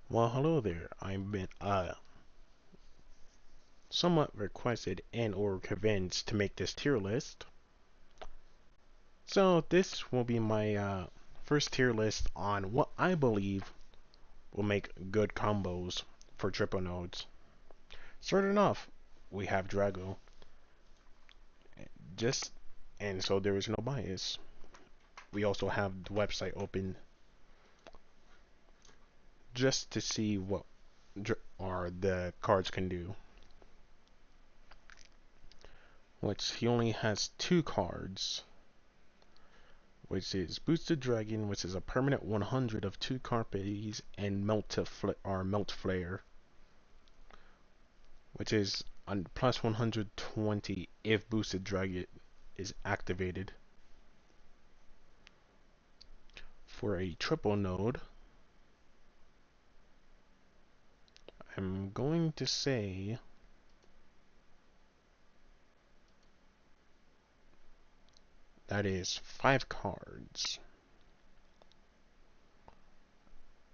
Well, hello there. I've been somewhat requested and or convinced to make this tier list. So this will be my first tier list on what I believe will make good combos for triple nodes. Starting off, we have Drago. Just and so there is no bias. We also have the website open just to see what or the cards can do. Which he only has two cards, which is Boosted Dragon, which is a permanent 100 of 2 Carpes, and Melt Flare, which is on plus 120 if Boosted Dragon is activated. For a triple node, I'm going to say that is 5 cards.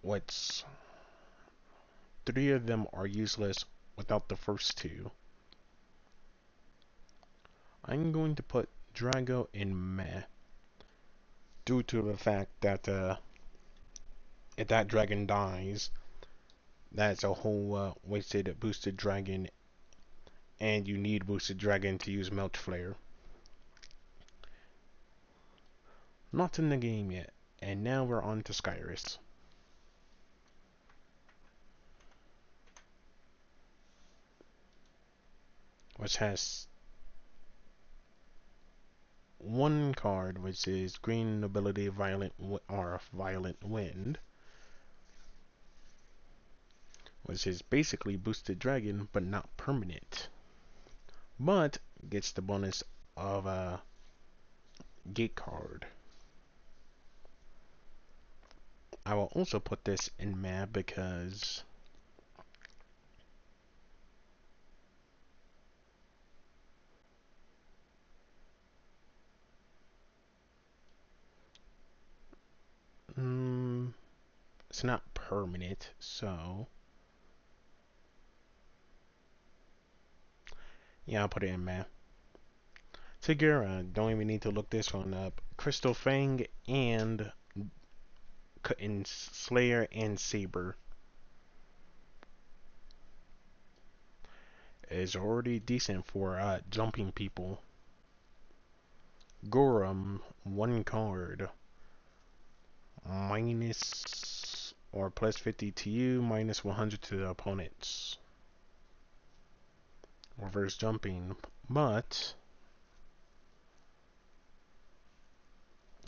What's 3 of them are useless without the first 2. I'm going to put Drago in Meh due to the fact that if that dragon dies, that's a whole wasted boosted dragon, and you need boosted dragon to use Melt Flare. Not in the game yet, and now we're on to Skyrus. Which has one card, which is Green Nobility Violent Wind, which is basically boosted dragon, but not permanent. But gets the bonus of a gate card. I will also put this in map because it's not permanent, so yeah, I'll put it in map. Tigera, don't even need to look this one up. Crystal Fang and Slayer and Saber is already decent for jumping people. Gorum, one card. Minus or plus 50 to you, minus 100 to the opponents. Reverse jumping, but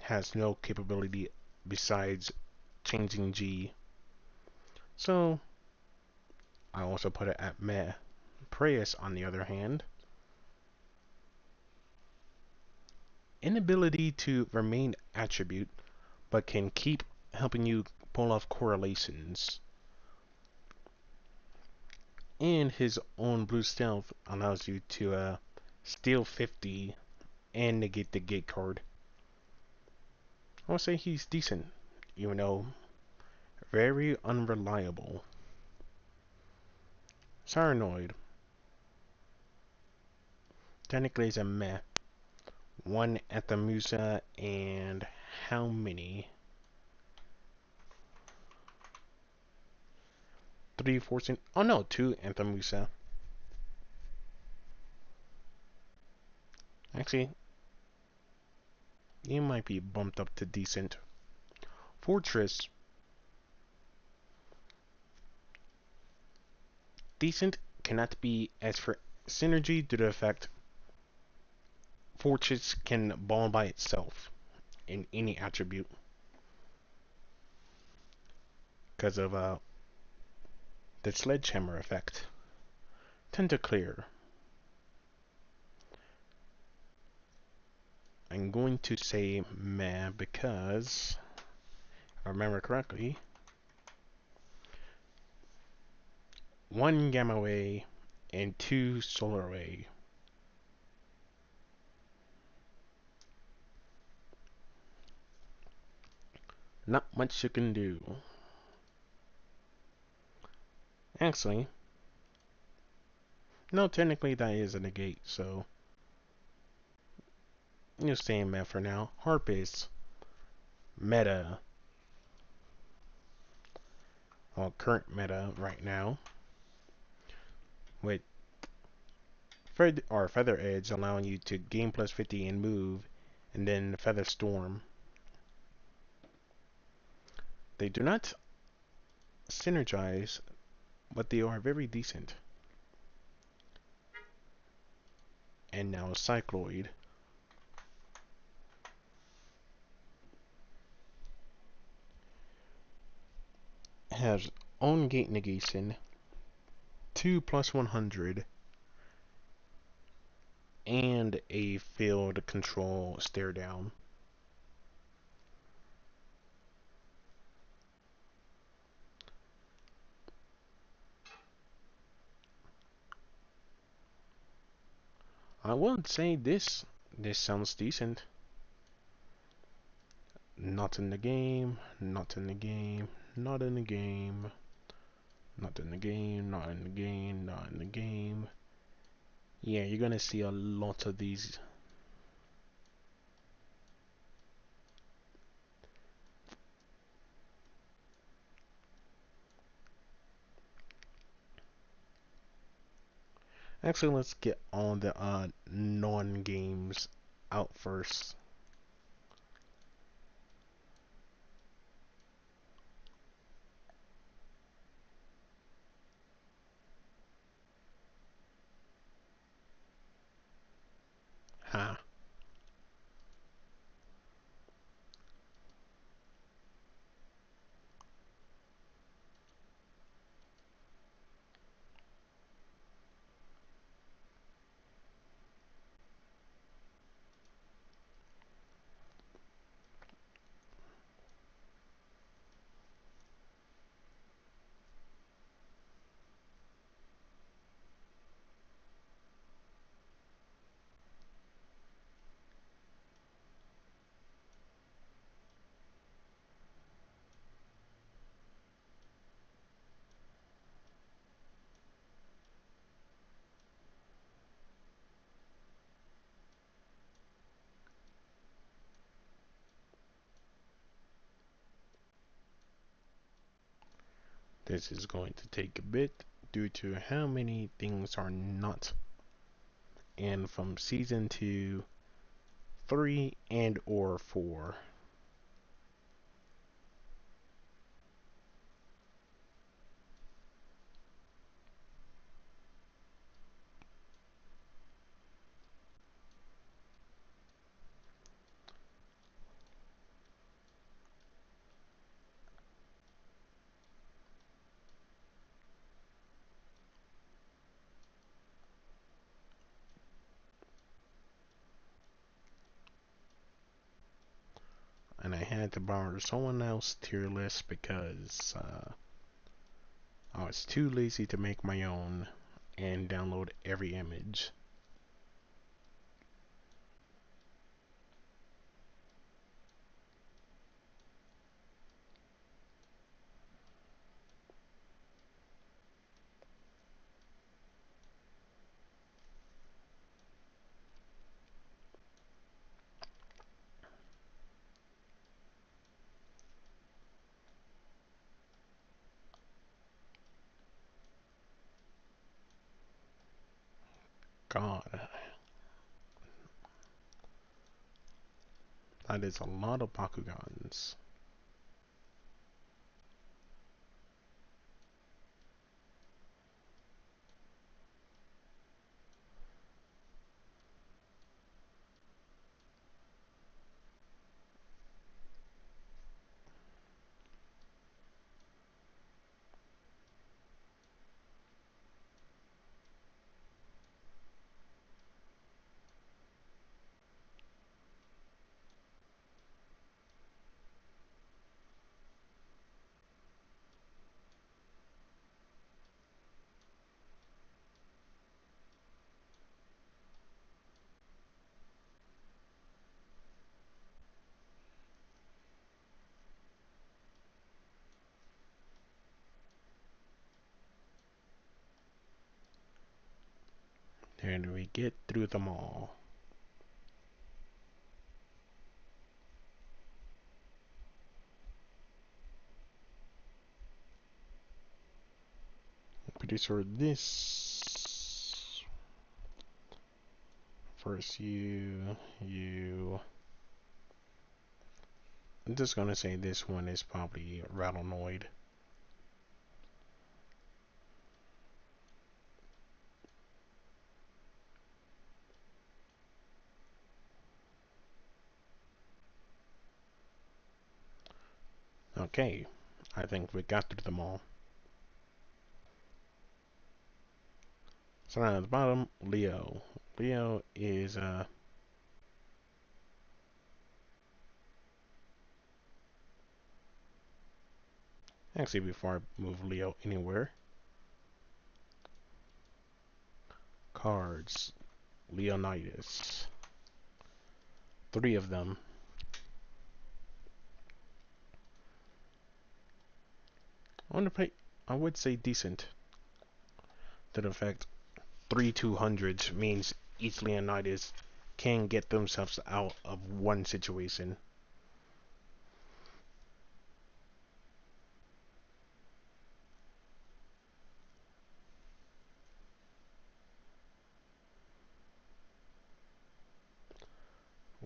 has no capability besides changing G. So I also put it at meh. Preyas, on the other hand, inability to remain attribute, but can keep helping you pull off correlations. And his own blue stealth allows you to steal 50 and negate the gate card. I would say he's decent, even though very unreliable. Saranoid, technically is a meh. One Anthemusa and how many? 3 forcing. Oh no, 2 Anthemusa. Actually, you might be bumped up to decent. Fortress, decent cannot be as for synergy due to the effect Fortress can ball by itself in any attribute because of the sledgehammer effect. Tentaclear, I'm going to say meh because if I remember correctly, 1 gamma ray and 2 solar ray. Not much you can do. Actually, no, technically that is a negate, so you'll stay in meta for now. Harp is meta, or current meta right now, with Feather Edge allowing you to gain plus 50 and move, and then Feather Storm. They do not synergize, but they are very decent. And now Cycloid has own gate negation, 2 plus 100, and a field control stare down. I would say this sounds decent. Not in the game, not in the game, not in the game, not in the game, not in the game, not in the game. Yeah, you're gonna see a lot of these. Actually, let's get all the non-games out first. Ha. This is going to take a bit due to how many things are not in from season 2, 3, and or 4. And I had to borrow someone else's tier list because I was too lazy to make my own and download every image. God, that is a lot of Bakugans. and we get through them all. Pretty sure this first you. I'm just gonna say this one is probably Rattlenoid. Okay, I think we got through them all. So now at the bottom, Leo. Leo is actually before I move Leo anywhere. Cards. Leonidas. 3 of them. I want to pay. I would say decent. To the fact 3 200s means each Leonidas can get themselves out of one situation.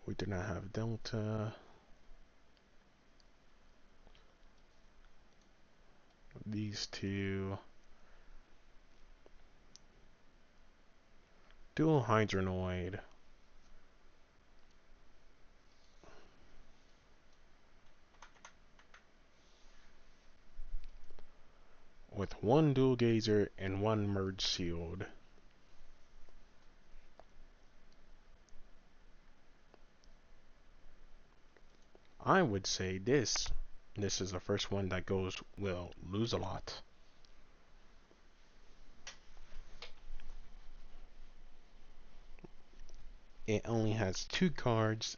We do not have Delta. These 2. Dual Hydronoid. With 1 Dual Gazer and 1 Merge Shield. I would say this. This is the first one that will lose a lot. It only has 2 cards,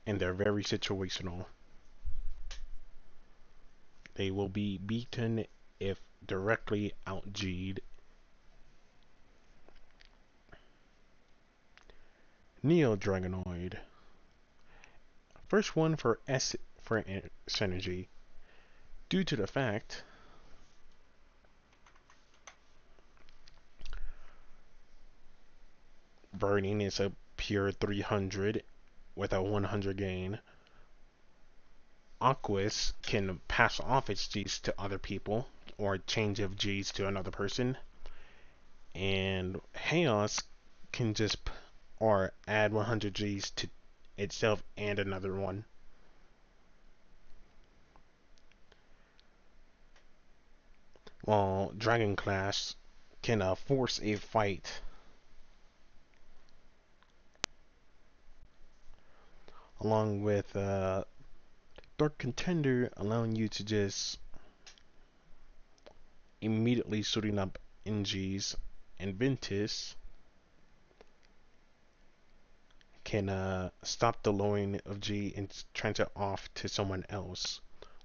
and they're very situational. They will be beaten if directly out-G'd. Neo Dragonoid. First one for synergy. Due to the fact Burning is a pure 300 with a 100 gain. Aquas can pass off its G's to other people or change of G's to another person. And Chaos can just or add 100 G's to itself and another one. While Dragon Clash can force a fight. Along with Dark Contender allowing you to just immediately suiting up NGs, and Ventus can stop the lowering of G and transfer off to someone else.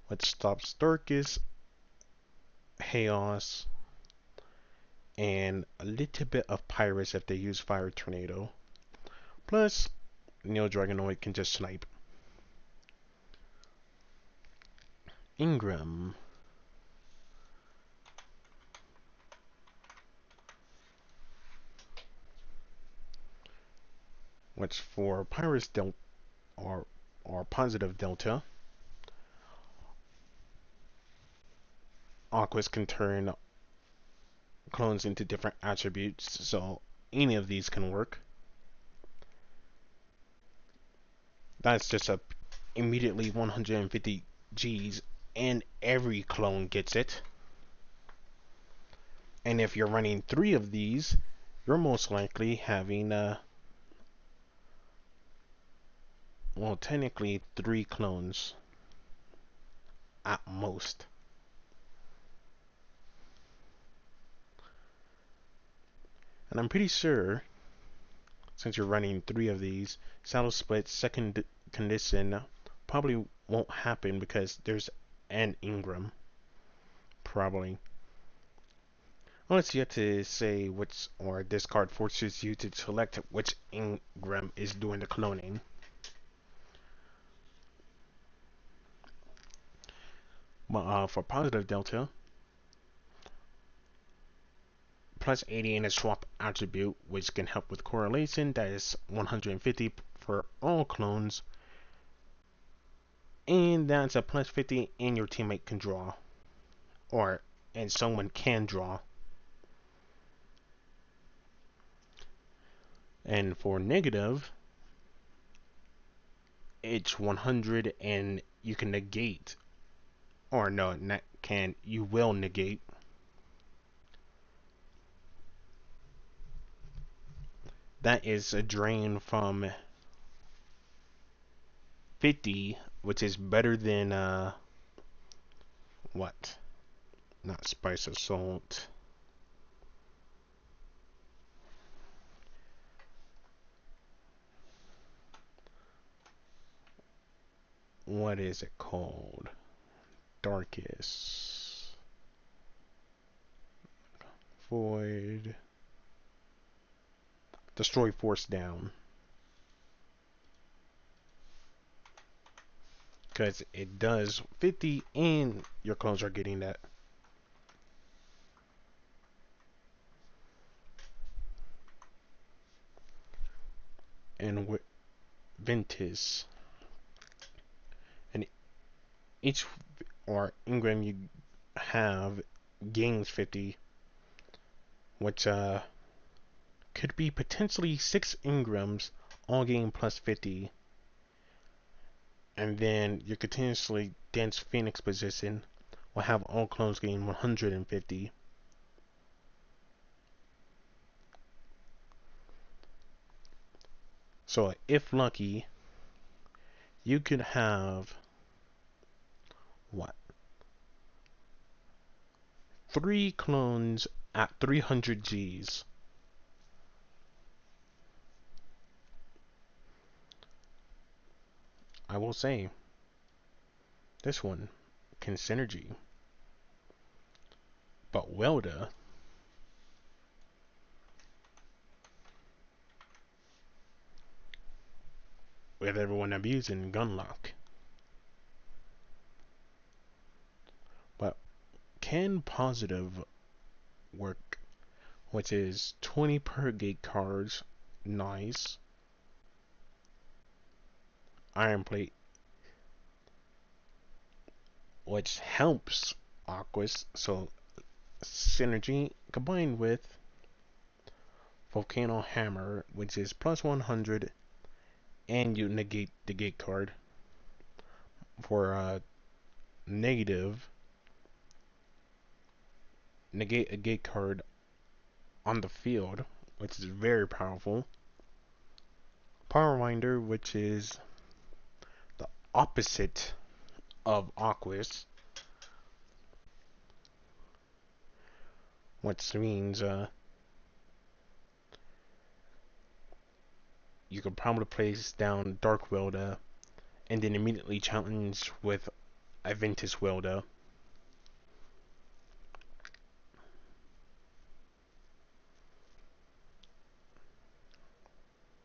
What stops Darkus, Chaos, and a little bit of Pyrus if they use Fire Tornado. Plus, Neo Dragonoid can just snipe. Ingram. Which for Pyrus Delta or positive Delta, Aquas can turn clones into different attributes, so any of these can work. That's just a immediately 150 Gs, and every clone gets it. And if you're running 3 of these, you're most likely having well, technically 3 clones at most. And I'm pretty sure, since you're running 3 of these, Saddle Split second condition probably won't happen because there's an Ingram. Probably. Unless you have to say which, or this card forces you to select which engram is doing the cloning. But for positive delta, plus 80 in a swap attribute, which can help with correlation. That is 150 for all clones. And that's a plus 50 and your teammate can draw. And someone can draw. And for negative, it's 100 and you can negate. Or no, not can, you will negate. That is a drain from 50, which is better than, what? Not spice assault. What is it called? Darkest. Void. Destroy force down. Because it does 50 and your clones are getting that. And with Ventus. And each or engram you have gains 50. Which could be potentially 6 engrams all gain plus 50. And then your continuously dense Phoenix position will have all clones gain 150. So if lucky, you could have what? 3 clones at 300 Gs. I will say, this one can synergy. But Welda, with everyone abusing Gunlock. But can positive work, which is 20 per gate cards, nice. Iron Plate, which helps Aquas, so synergy combined with Volcano Hammer, which is plus 100, and you negate the gate card for negative. Negate a gate card on the field, which is very powerful. Power Winder, which is the opposite of Aquas, which means you could probably place down Dark Welda and then immediately challenge with Aventus Welda.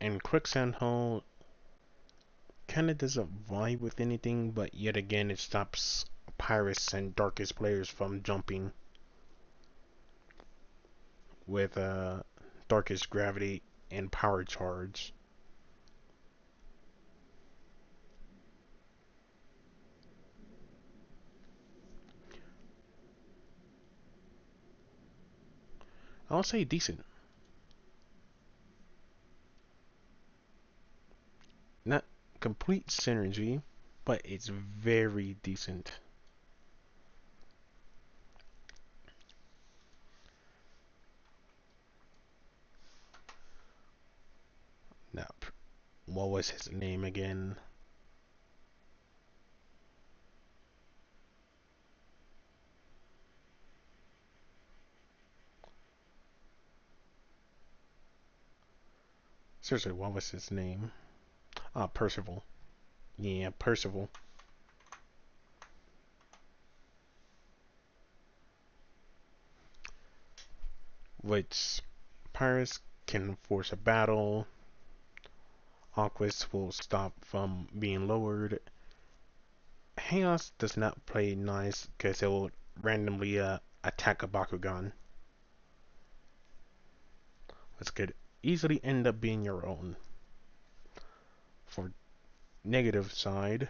And Quicksand Hole kinda doesn't vibe with anything, but yet again it stops Pyrus and Darkest players from jumping with Darkest Gravity and Power Charge. I'll say decent. Not complete synergy, but it's very decent. Now, what was his name again? Seriously, what was his name? Ah, Percival. Yeah, Percival. which pirates can force a battle. Aquas will stop from being lowered. Chaos does not play nice because it will randomly attack a Bakugan, which could easily end up being your own. For negative side,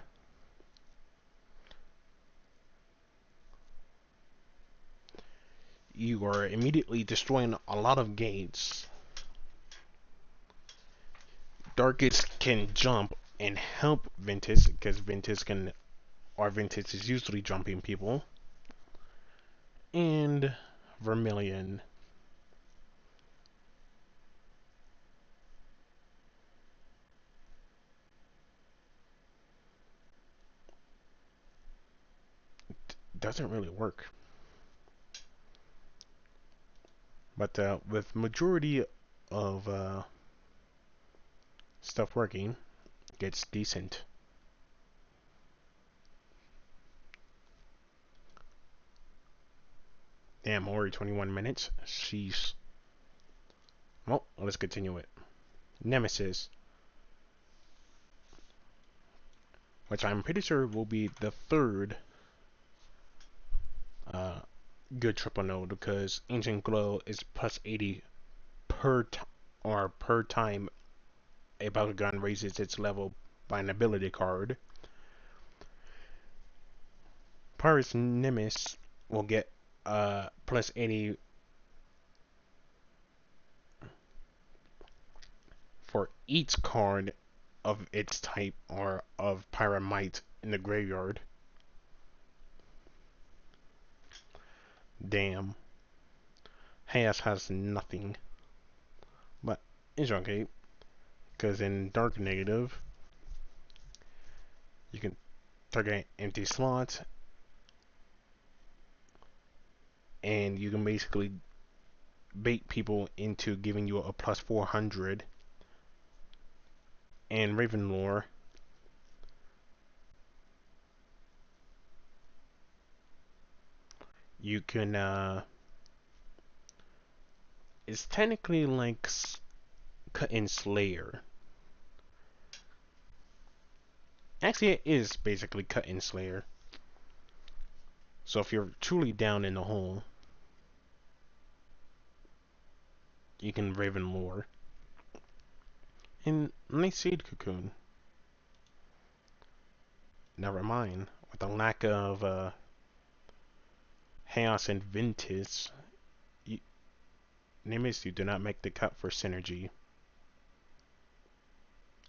you are immediately destroying a lot of gates. Darkest can jump and help Ventus because Ventus is usually jumping people. And Vermilion. Doesn't really work. But with majority of stuff working, gets decent. Damn, already 21 minutes. Sheesh. Well, let's continue it. Nemesis, which I'm pretty sure will be the third uh, good triple node because Ancient Glow is plus 80 per time a Bakugan raises its level by an ability card. Pirate's Nemesis will get plus 80 for each card of its type or of Pyramite in the graveyard. Damn. Chaos has nothing. But it's okay. Because in Dark Negative, you can target empty slots and you can basically bait people into giving you a plus 400. And Ravenlore, you can it's technically like Cut-in Slayer. Actually, it is basically Cut-in Slayer. So if you're truly down in the hole, you can Ravenlore. And nice Seed Cocoon. Never mind. With the lack of Chaos and Ventus, Nimbus, you do not make the cut for synergy.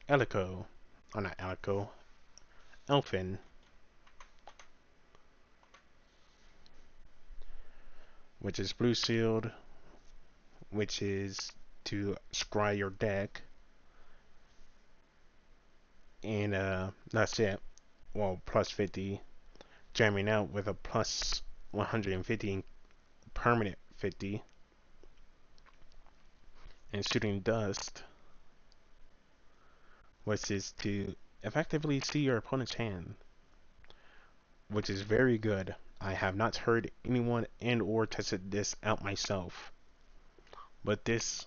Elico. Oh, not Elico. Elfin. Which is blue sealed. Which is to scry your deck. And that's it. Well, plus 50. Jamming out with a plus 150 permanent 50. And shooting dust. Which is to effectively see your opponent's hand. Which is very good. I have not heard anyone and or tested this out myself. But this,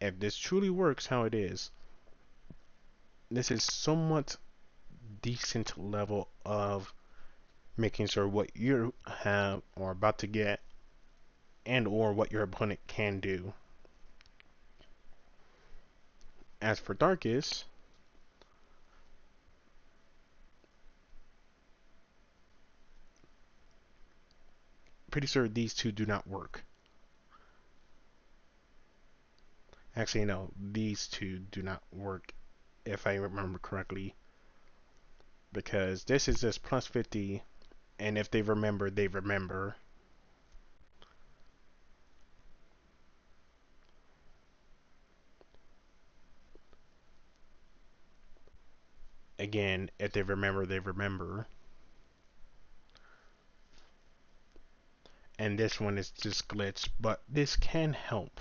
if this truly works how it is, this is somewhat decent level of making sure what you have or about to get and or what your opponent can do. As for Darkest, pretty sure these two do not work. Actually, no, these two do not work if I remember correctly. Because this is just plus 50, and if they remember, they remember. Again, if they remember, they remember. And this one is just glitch, but this can help.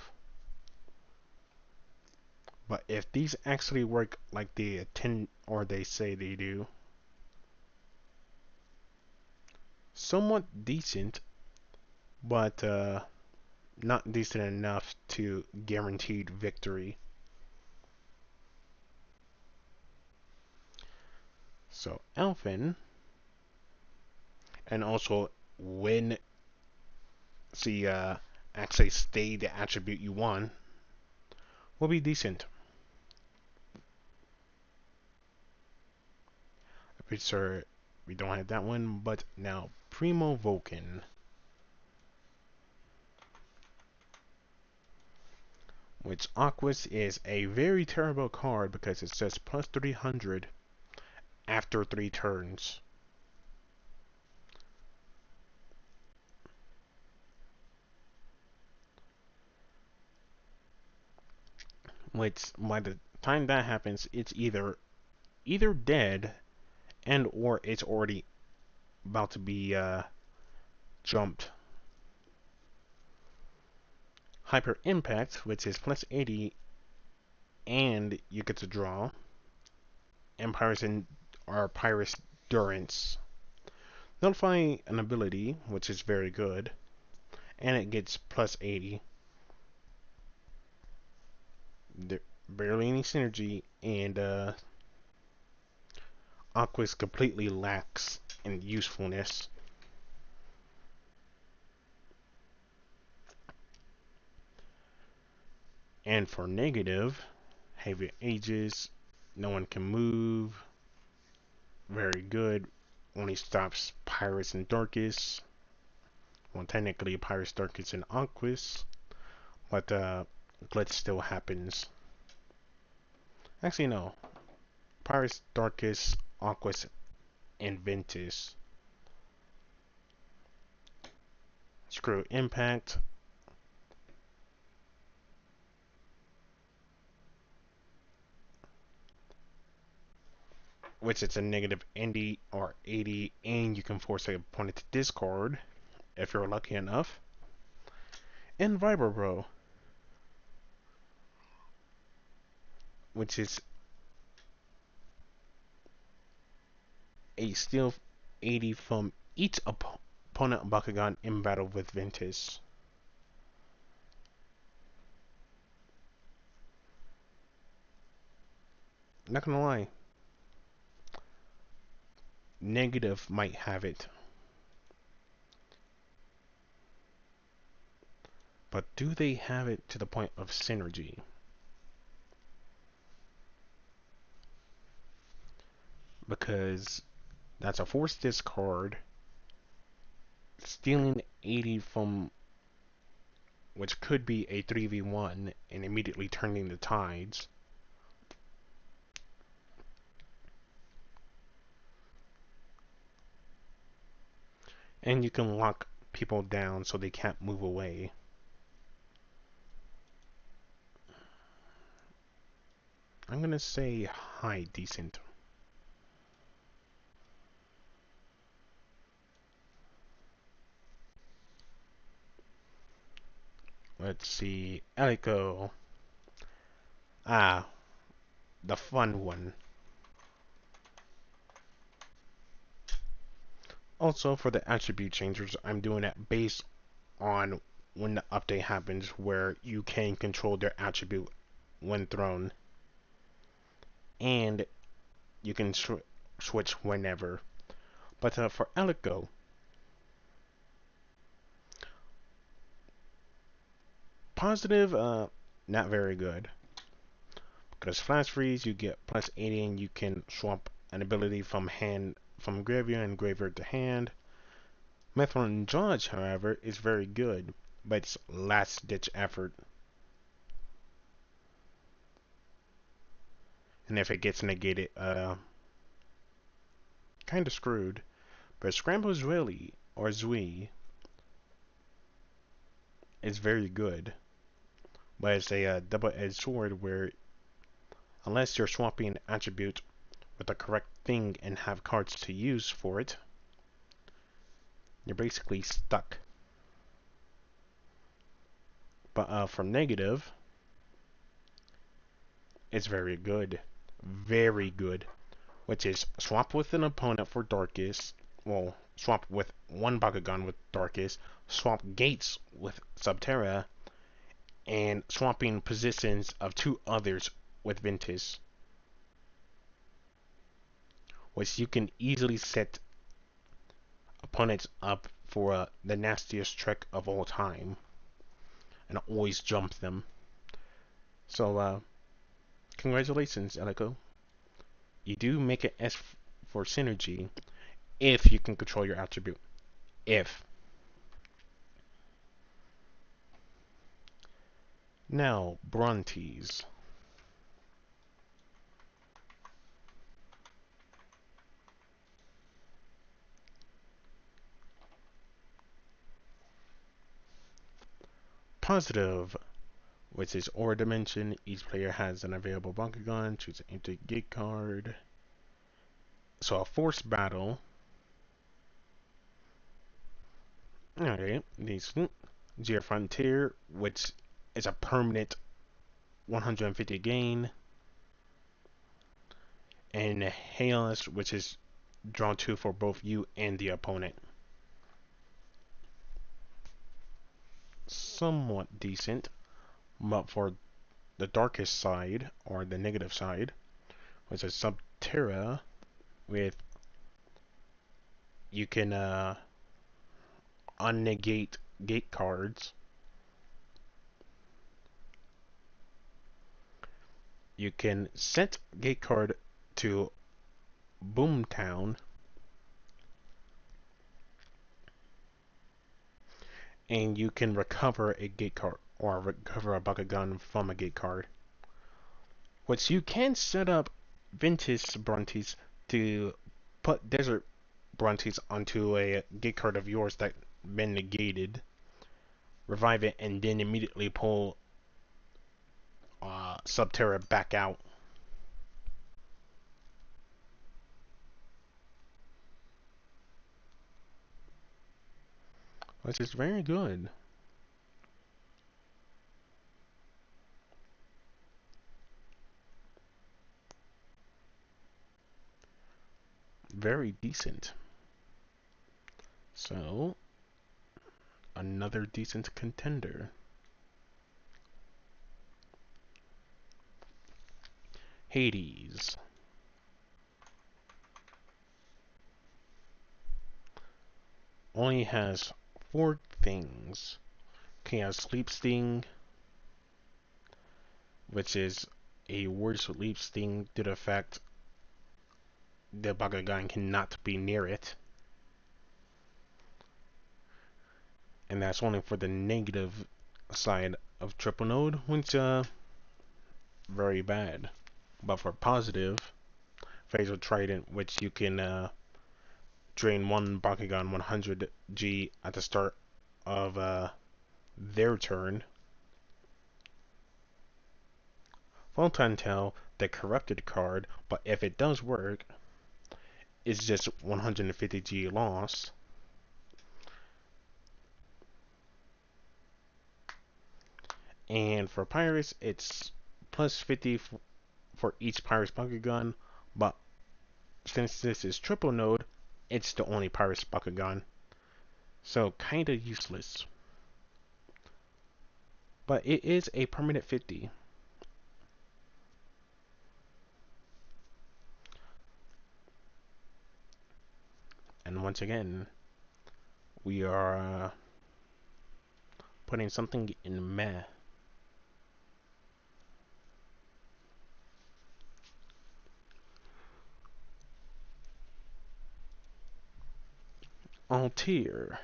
But if these actually work like they intend or they say they do, somewhat decent, but not decent enough to guaranteed victory. So Elfin, and also when see actually stay the attribute you want, will be decent. Sir, we don't have that one, but now Primo Vulcan, which Aquas is a very terrible card because it says plus 300 after 3 turns. Which by the time that happens, it's either dead and or it's already about to be jumped. Hyper Impact, which is plus 80 and you get to draw. And Pyrus Durance. Nullify an ability, which is very good, and it gets plus 80. Barely any synergy, and Aqua's completely lacks in usefulness. And for negative, Heavy Ages, no one can move. Very good. Only stops Pyrus and Darkus. Well, technically Pyrus, Darkus, and Aquas, but glitch still happens. Actually, no. Pyrus, Darkus, Aquas, and Ventus. Screw Impact. Which is a negative 80 or 80, and you can force an opponent to discard if you're lucky enough. And Vibro, which is a steal 80 from each opponent Bakugan in battle with Ventus. Not gonna lie, negative might have it. But do they have it to the point of synergy? Because that's a forced discard, stealing 80 from which could be a 3v1 and immediately turning the tides. And you can lock people down so they can't move away. I'm gonna say high decent. Let's see, Eliko. Ah, the fun one. Also, for the attribute changers, I'm doing it based on when the update happens where you can control their attribute when thrown. And you can switch whenever. But for Eliko, positive, not very good. Because Flash Freeze, you get plus 80 and you can swap an ability from graveyard and graveyard to hand. Method and Dodge, however, is very good, but it's last ditch effort. And if it gets negated, kinda screwed. But Scramble Zwilly, or Zui, is very good. But it's a double-edged sword where, unless you're swapping an attribute with the correct thing and have cards to use for it, you're basically stuck. But for negative, it's very good. Very good. Which is swap with an opponent for Darkest. Well, swap with one Bakugan with Darkest, swap gates with Subterra, and swapping positions of two others with Ventus, which you can easily set opponents up for the nastiest trick of all time, and always jump them. So, congratulations, Eliko. You do make an S for synergy if you can control your attribute. If. Now, Brontes. Positive, which is Aura Dimension. Each player has an available Bakugan. Choose an empty gate card. So a forced battle. Alright, these Zero Frontier, which is a permanent 150 gain. And Halos, which is draw 2 for both you and the opponent. Somewhat decent, but for the darkest side, or the negative side, which is Subterra, with you can unnegate gate cards. You can set gate card to Boomtown, and you can recover a gate card or recover a Bakugan from a gate card. Which you can set up Ventus Brontes to put Desert Brontes onto a gate card of yours that been negated, revive it, and then immediately pull Subterra back out. Which is very good. Very decent. So, another decent contender. Hades. Only has 4 things. Chaos Sleep Sting, which is a word sleep sting to the effect the Bakugan cannot be near it. And that's only for the negative side of Triple Node, which very bad. But for positive, Phaser Trident, which you can drain one Bakugan 100 G at the start of their turn. Photon Tail, the corrupted card, but if it does work, it's just 150 G loss. And for Pirates, it's plus 50 for each Pirates Bakugan, but since this is triple node, it's the only Pirates Bakugan. So kinda useless. But it is a permanent 50. And once again, we are putting something in meh. Altair.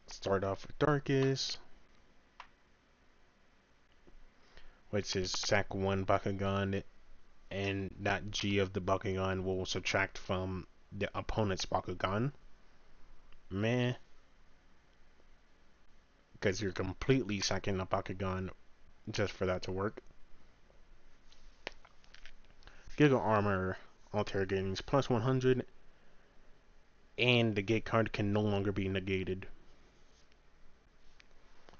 Start off with Darkest, which is sack 1 Bakugan, and that G of the Bakugan will subtract from the opponent's Bakugan. Meh. Because you're completely sacking a Bakugan just for that to work. Giga Armor, Altair gains plus 100, and the gate card can no longer be negated,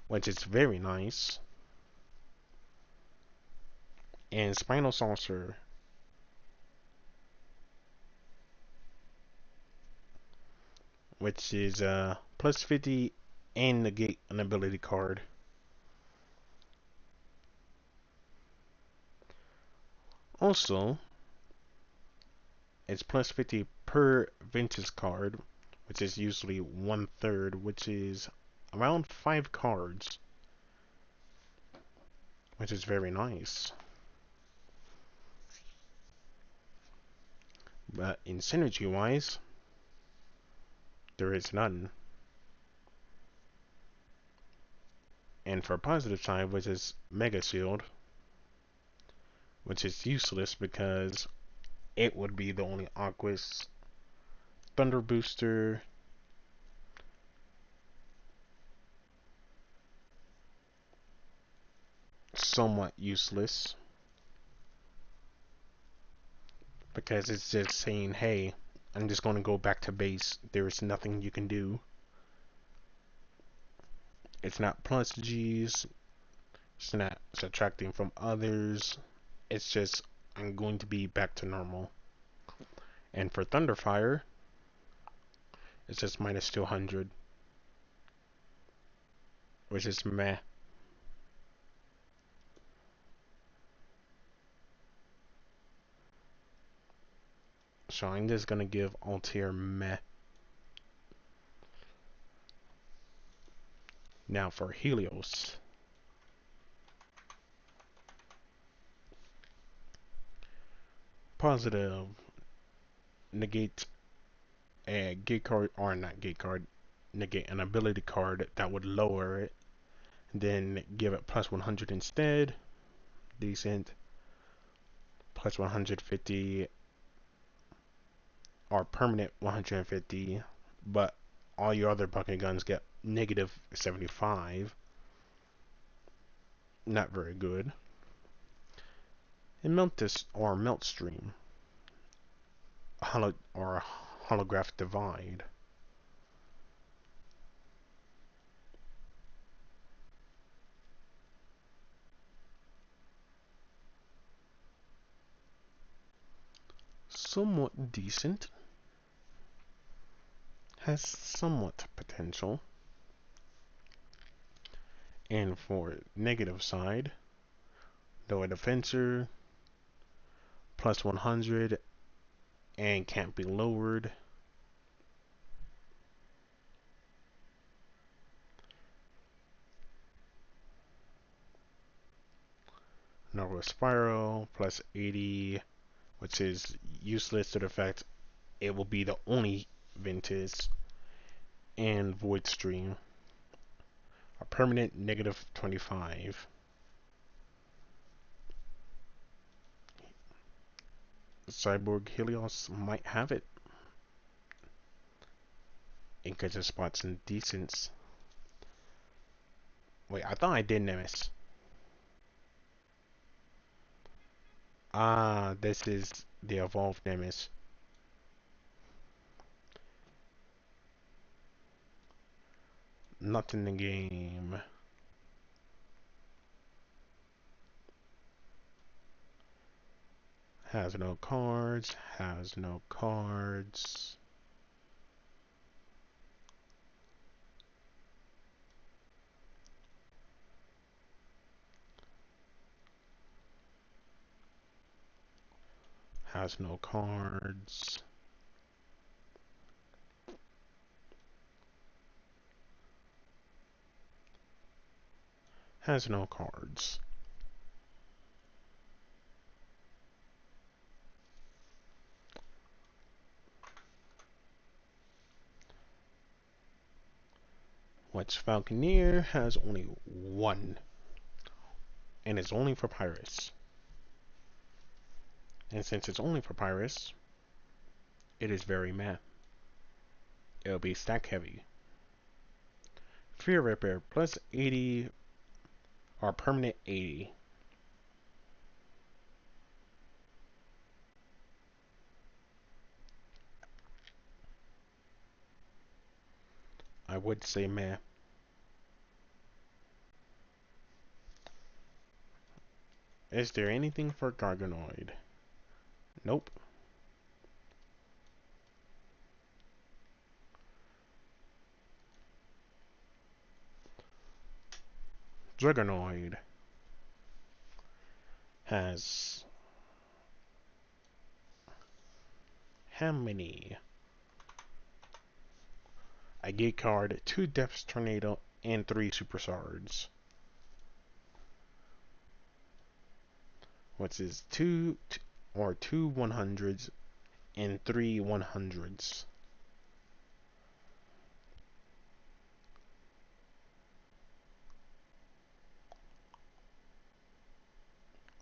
which is very nice. And Spinal Saucer, which is plus 50 and negate an ability card. Also, it's plus 50 per vintage card, which is usually 1/3, which is around 5 cards, which is very nice. But in synergy wise, there is none. And for positive side, which is Mega Shield, which is useless because it would be the only Aquas. Thunder Booster, somewhat useless because it's just saying, hey, I'm just going to go back to base. There is nothing you can do. It's not plus G's. It's not subtracting from others. It's just, I'm going to be back to normal. And for Thunderfire, it's just minus 200, which is meh. So I'm just gonna give Altair meh. Now for Helios. Positive. Negate a gate card, or not gate card. Negate an ability card that would lower it. Then give it plus 100 instead. Decent. Plus 150. Or permanent 150. But all your other bucket guns get negative 75. Not very good. And melt this, or melt stream. Holograph divide. Somewhat decent. Has somewhat potential. And for negative side, lower defensor, plus 100, and can't be lowered. Nova Spiral, plus 80, which is useless to the fact it will be the only Ventus. And Void Stream, a permanent negative 25. Cyborg Helios might have it. It gets a spots and decents. Wait, I thought I did Nemesis. Ah, this is the evolved Nemesis. Not in the game. Has no cards. Has no cards. Has no cards. Has no cards. Which Falconeer has only one. And it's only for Pirates. And since it's only for Pirates, it is very meh. It'll be stack heavy. Fear Ripper plus 80 or permanent 80. I would say meh. Is there anything for Garganoid? Nope. Dragonoid has how many? A gate card, 2 Depth Tornado, and 3 Super Swords. What's his two 100s and 3 100s?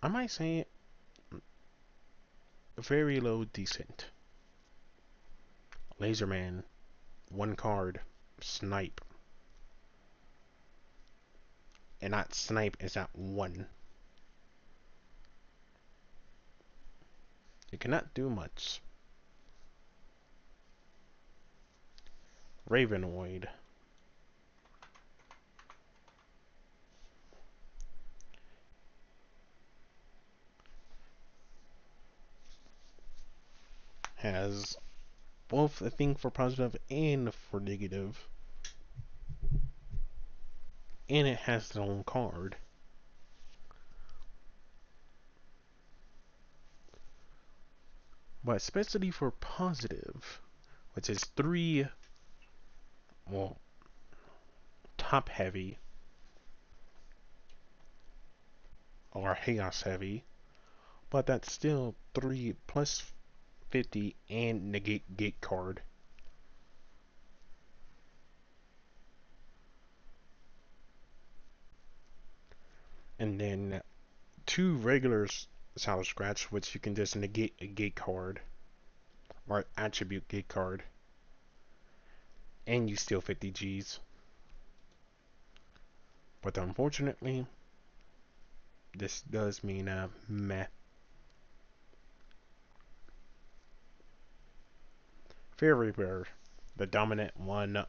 I might say very low decent. Laserman, 1 card, Snipe. And not Snipe is at 1. You cannot do much. Ravenoid has both a thing for positive and for negative. And it has its own card. But especially for positive, which is 3, well, top heavy or chaos heavy, but that's still 3 plus 50 and negate gate card. And then 2 regular Sour Scratch, which you can just negate a gate card or attribute gate card, and you steal 50 Gs. But unfortunately, this does mean meh. Very rare. The dominant one,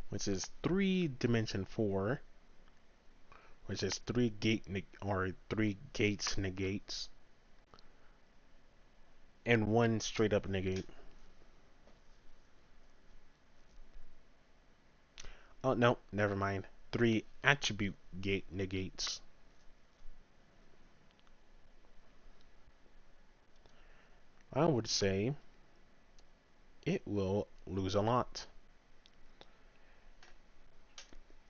which is 3 dimension 4, which is 3 or 3 gates negates, and 1 straight up negate. Oh no, never mind. 3 attribute gate negates. I would say it will lose a lot.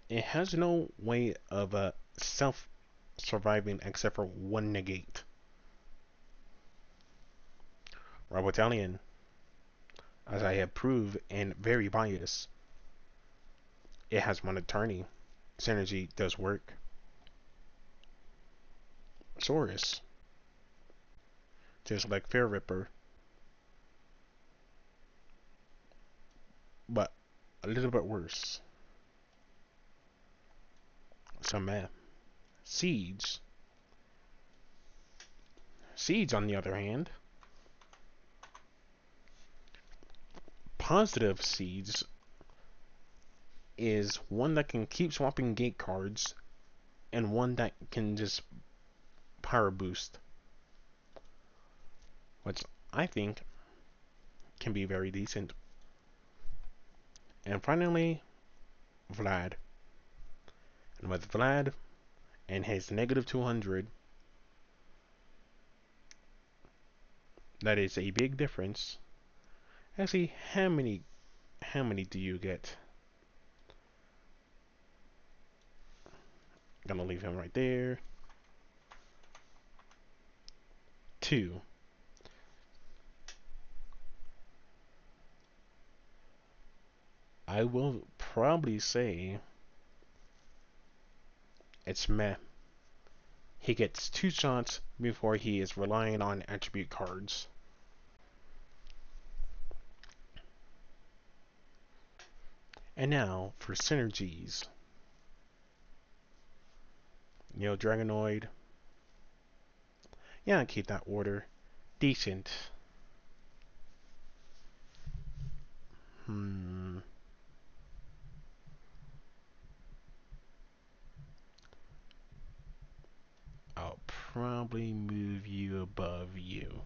It has no way of self-surviving except for 1 negate. Robotalion, as I have proved and very biased, it has 1 attorney. Synergy does work. Saurus, just like Fair Ripper, but a little bit worse. So man, Siege. Siege, on the other hand, positive Siege is one that can keep swapping gate cards and one that can just power boost, which I think can be very decent. And finally, Vlad. And with Vlad and his negative 200, that is a big difference. Actually, how many do you get? Gonna leave him right there. 2. I will probably say it's meh. He gets 2 shots before he is relying on attribute cards. And now for synergies. Dragonoid. Yeah, keep that order. Decent. Hmm. I'll probably move you above you.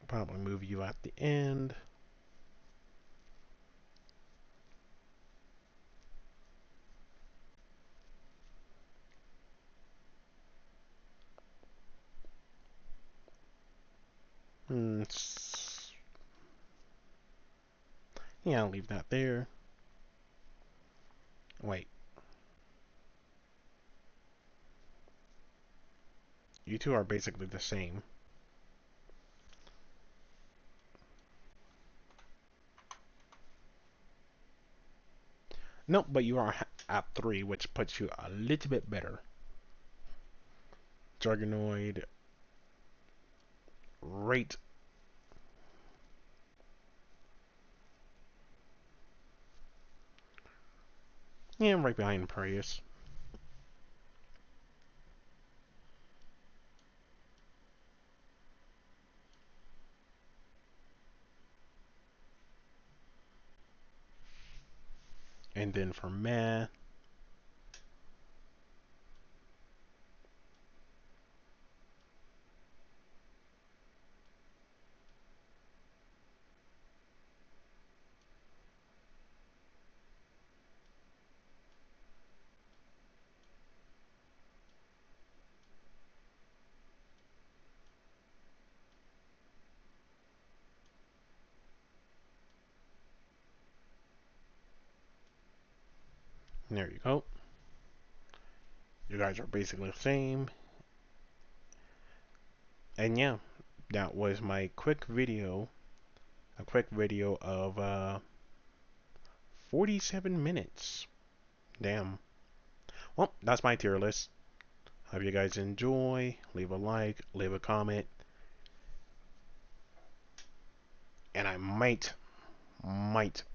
Probably move you at the end. Hmm. Yeah, I'll leave that there. Wait, you two are basically the same. Nope, but you are at 3, which puts you a little bit better. Dragonoid, right. Yeah, I'm right behind Prius. And then for meh, there you go. You guys are basically the same. And yeah, that was my quick video. A quick video of 47 minutes. Damn. Well, that's my tier list. Hope you guys enjoy. Leave a like, leave a comment, and I might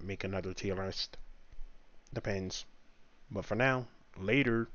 make another tier list. Depends. But for now, later.